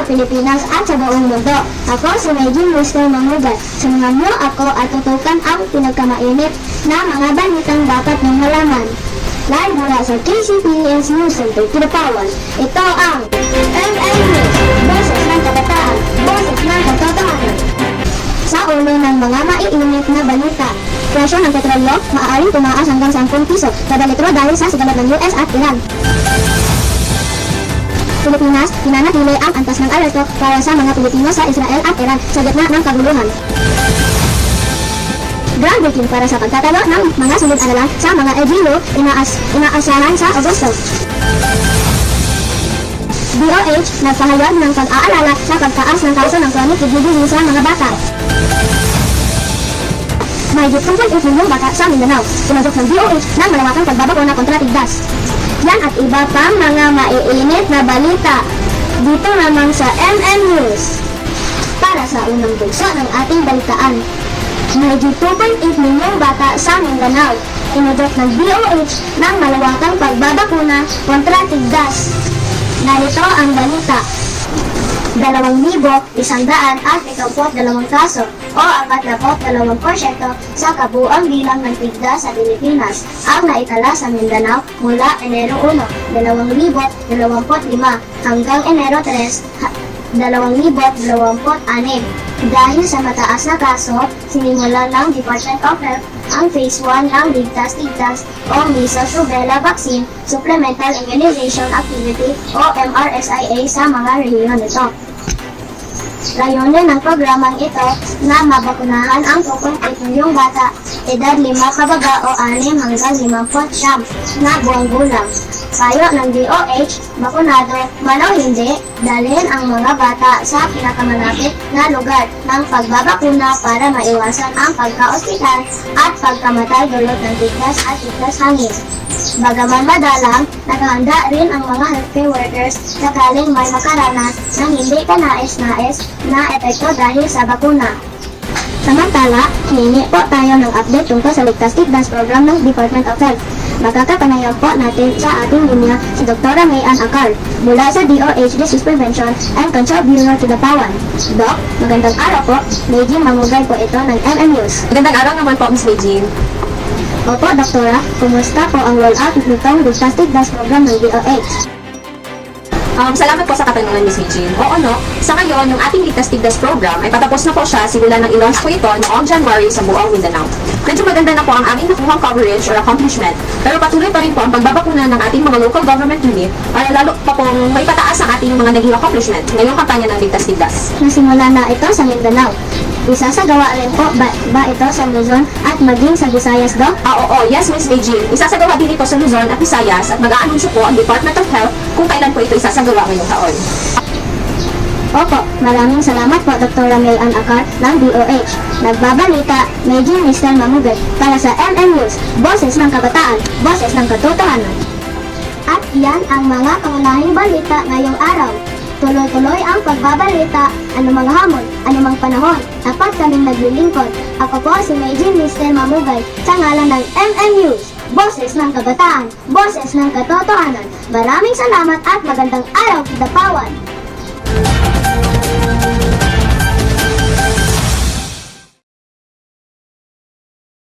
Pilipinas at sa buong mundo. Ako si Medjin Mr. Mamugat. Samahan mo ako at tutukan ang pinagkamainit na mga balitang dapat mong malaman. Live mula sa KCPS News Center to the Power. Ito ang MM News, boses ng kabataan, boses ng katotohanan. Sa ulo ng mga maiinit na balita, presyo ng petrolyo maaaring tumaas hanggang 10 piso kada litro dahil sa sigalot ng US at Iran. Pilipinas, pinanatili ang antas ng alerto para sa mga Pilipino sa Israel at Iran sa gitna ng kaguluhan. Groundbreaking para sa pagtatalo ng mga sunod-aralan sa mga LGU inaasahan sa Agosto. DOH nagpahayag ng pag-aalala sa pagtaas ng kaso ng chronic kidney disease sa mga bata. May 2.8 milyong bata sa Mindanao. Sinusok ng DOH ng malawakang pagbabakuna kontra tigdas. Yan at iba pang mga maiinit na balita dito naman sa MM News. Para sa unang bulsa ng ating balitaan, may 2.8 milyong bata sa Mindanao. Inudot ng DOH ng malawakang pagbabakuna kontra tigdas. Narito ang balita. 2,122 kaso o 42% sa kabuang bilang ng tigdas sa Pilipinas ang naitala sa Mindanao mula Enero 1, 2025 hanggang Enero 3, 2026. Dahil sa mataas na kaso, sinimulan ng Department of Health ang Phase 1 ng Ligtas-Tigtas o Measles Rubella Vaccine Supplemental Immunization Activity o MRSIA sa mga rehiyon nito. Layunin ng programang ito na mabakunahan ang 2.8 milyong bata, edad 5 kabaga o 6 hanggang 59 na buwang gulang. Payo ng DOH, bakunado man o hindi, dalhin ang mga bata sa pinakamalapit na lugar ng pagbabakuna para maiwasan ang pagka-ospital at pagkamatay dulot ng tigdas at tigdas hangin. Bagaman madalang, nakahanda rin ang mga healthcare workers sakaling may makaranas ng hindi kanais-nais na epekto dahil sa bakuna. Samantala, hihingi po tayo ng update tungkol sa Ligtas-Tigdas program ng Department of Health. Magkakapanayan po natin sa ating linya si Dr. Mayan Acar mula sa DOH Disease Prevention and Control Bureau to the Pawan. Doc, magandang araw po. Medjin Mamugay po ito ng MM News. Magandang araw naman po, Ms. Medjin. Opo, Doktora, kumusta po ang rollout nitong Ligtas-Tigdas program ng DOH? Salamat po sa katanungan, Ms. Medjin. Oo, no, sa ngayon, yung ating Ligtas-Tigdas program ay patapos na po siya simula ng i-launch po ito noong January sa buong Mindanao. Medyo maganda na po ang aming nakuhang coverage or accomplishment, pero patuloy pa rin po ang pagbabakuna ng ating mga local government unit para lalo pa pong may pataas ang ating mga naging accomplishment ngayong kampanya ng Ligtas-Tigdas. Nasimula na ito sa Mindanao. Isasagawa rin po ba ito sa Luzon at maging sa Visayas, Doc? Oo, yes, Ms. Medjin. Isasagawa din ito sa Luzon at Visayas at mag-aanunsyo po ang Department of Health kung kailan po ito isasagawa ngayong taon. Opo, maraming salamat po Dr. Mayan Acar ng DOH. Nagbabalita, Medjin Mr. Mamugay para sa MM News, boses ng kabataan, boses ng katotohanan. At yan ang mga pangunahing balita ngayong araw. Tuloy-tuloy ang pagbabalita, anumang hamon, anumang panahon, dapat kaming naglilingkod. Ako po si Medjin Mr. Mamugay sa ngalan ng MM News, boses ng kabataan, boses ng katotohanan. Maraming salamat at magandang araw, Dapawan!